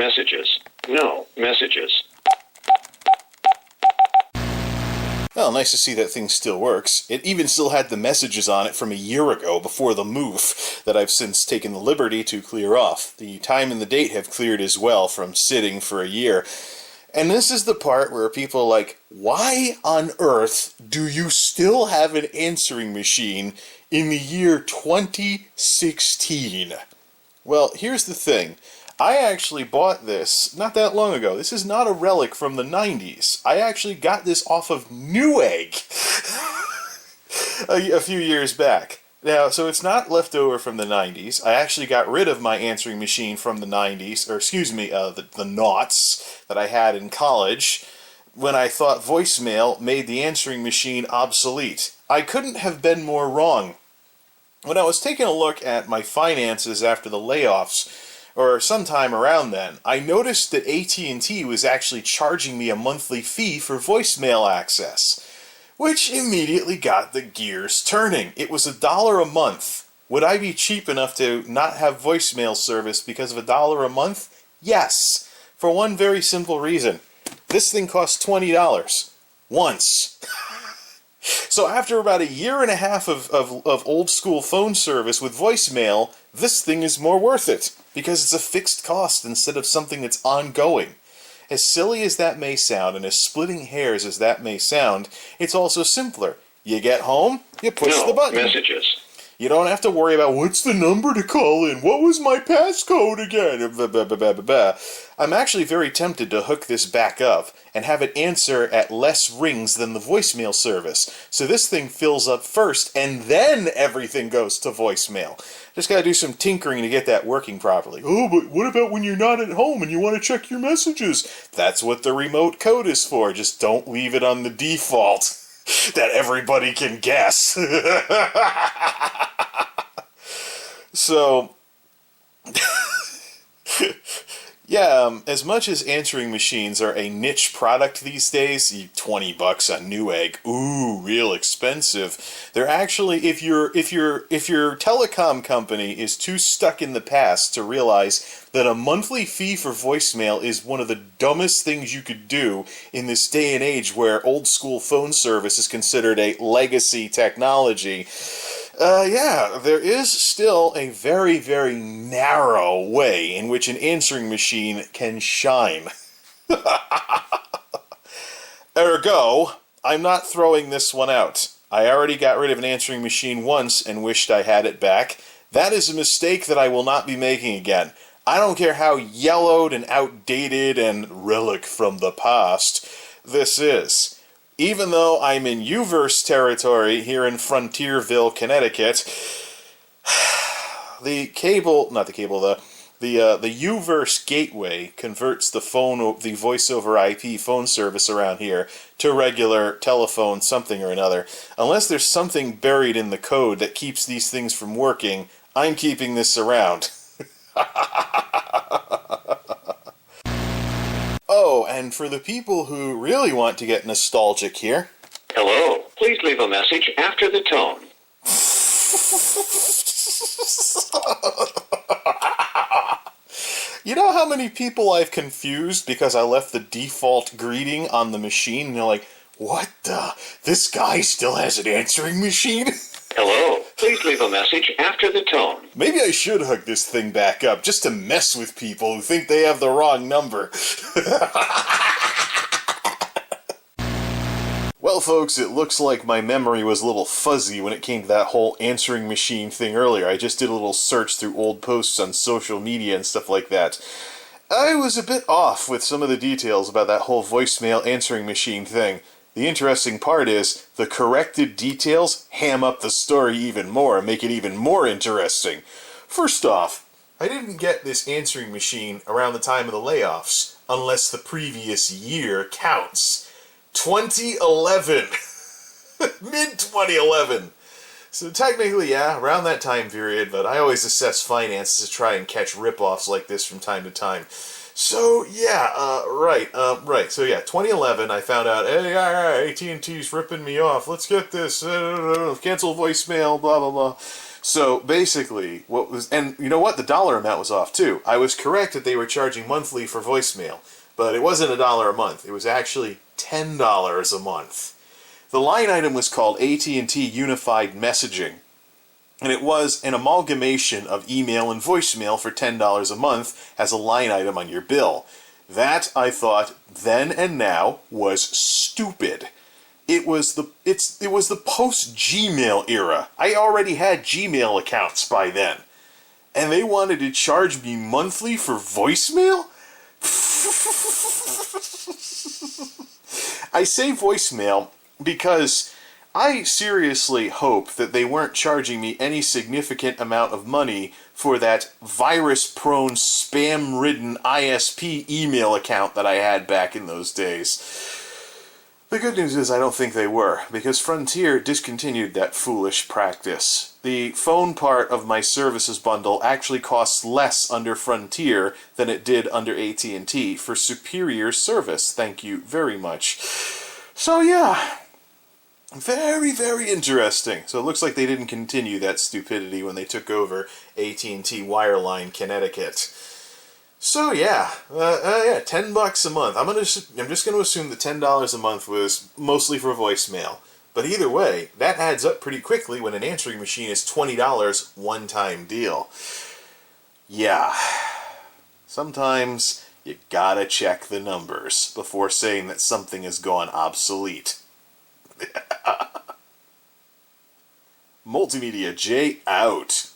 messages. No messages. Well, nice to see that thing still works. It even still had the messages on it from a year ago before the move that I've since taken the liberty to clear off. The time and the date have cleared as well from sitting for a year. And this is the part where people are like, why on earth do you still have an answering machine in the year 2016? Well, here's the thing. I actually bought this not that long ago. This is not a relic from the 90s. I actually got this off of Newegg a few years back. Now, so it's not left over from the 90s. I actually got rid of my answering machine from the 90s, or excuse me, the noughts that I had in college when I thought voicemail made the answering machine obsolete. I couldn't have been more wrong. When I was taking a look at my finances after the layoffs, or sometime around then, I noticed that AT&T was actually charging me a monthly fee for voicemail access, which immediately got the gears turning. It was $1 a month. Would I be cheap enough to not have voicemail service because of $1 a month? Yes, for one very simple reason. This thing costs $20 once. So after about a year and a half of old school phone service with voicemail, this thing is more worth it because it's a fixed cost instead of something that's ongoing. As silly as that may sound, and as splitting hairs as that may sound, it's also simpler. You get home, you push the button. Messages. You don't have to worry about what's the number to call in, what was my passcode again, I'm actually very tempted to hook this back up and have it answer at less rings than the voicemail service. So this thing fills up first, and then everything goes to voicemail. Just gotta do some tinkering to get that working properly. Oh, but what about when you're not at home and you want to check your messages? That's what the remote code is for. Just don't leave it on the default that everybody can guess. So, yeah, as much as answering machines are a niche product these days, $20 on Newegg, ooh, real expensive. They're actually, if your telecom company is too stuck in the past to realize that a monthly fee for voicemail is one of the dumbest things you could do in this day and age where old school phone service is considered a legacy technology. Yeah, there is still a very, very narrow way in which an answering machine can shine. Ergo, I'm not throwing this one out. I already got rid of an answering machine once and wished I had it back. That is a mistake that I will not be making again. I don't care how yellowed and outdated and relic from the past this is. Even though I'm in U-verse territory here in Frontierville, Connecticut, the U-verse gateway converts the voice over IP phone service around here to regular telephone something or another. Unless there's something buried in the code that keeps these things from working, I'm keeping this around. Oh, and for the people who really want to get nostalgic here... Hello. Please leave a message after the tone. You know how many people I've confused because I left the default greeting on the machine and they're like, what the? This guy still has an answering machine? Hello. Please leave a message after the tone. Maybe I should hook this thing back up just to mess with people who think they have the wrong number. Well, folks, it looks like my memory was a little fuzzy when it came to that whole answering machine thing earlier. I just did a little search through old posts on social media and stuff like that. I was a bit off with some of the details about that whole voicemail answering machine thing. The interesting part is, the corrected details ham up the story even more and make it even more interesting. First off, I didn't get this answering machine around the time of the layoffs, unless the previous year counts. 2011! Mid-2011! So technically, yeah, around that time period, but I always assess finances to try and catch rip-offs like this from time to time. So, yeah, right. So, yeah, 2011, I found out, hey, AT&T's ripping me off. Let's get this. Cancel voicemail, blah, blah, blah. So basically, and you know what? The dollar amount was off too. I was correct that they were charging monthly for voicemail, but it wasn't $1 a month. It was actually $10 a month. The line item was called AT&T Unified Messaging, and it was an amalgamation of email and voicemail for $10 a month as a line item on your bill. That, I thought, then and now, was stupid. It was the post-Gmail era. I already had Gmail accounts by then. And they wanted to charge me monthly for voicemail? I say voicemail because I seriously hope that they weren't charging me any significant amount of money for that virus-prone, spam-ridden ISP email account that I had back in those days. The good news is I don't think they were, because Frontier discontinued that foolish practice. The phone part of my services bundle actually costs less under Frontier than it did under AT&T for superior service. Thank you very much. So yeah, very, very interesting. So it looks like they didn't continue that stupidity when they took over AT&T Wireline Connecticut. So yeah, $10 a month. I'm just gonna assume that $10 a month was mostly for voicemail. But either way, that adds up pretty quickly when an answering machine is $20 one-time deal. Yeah, sometimes you gotta check the numbers before saying that something has gone obsolete. MultimediaJay out.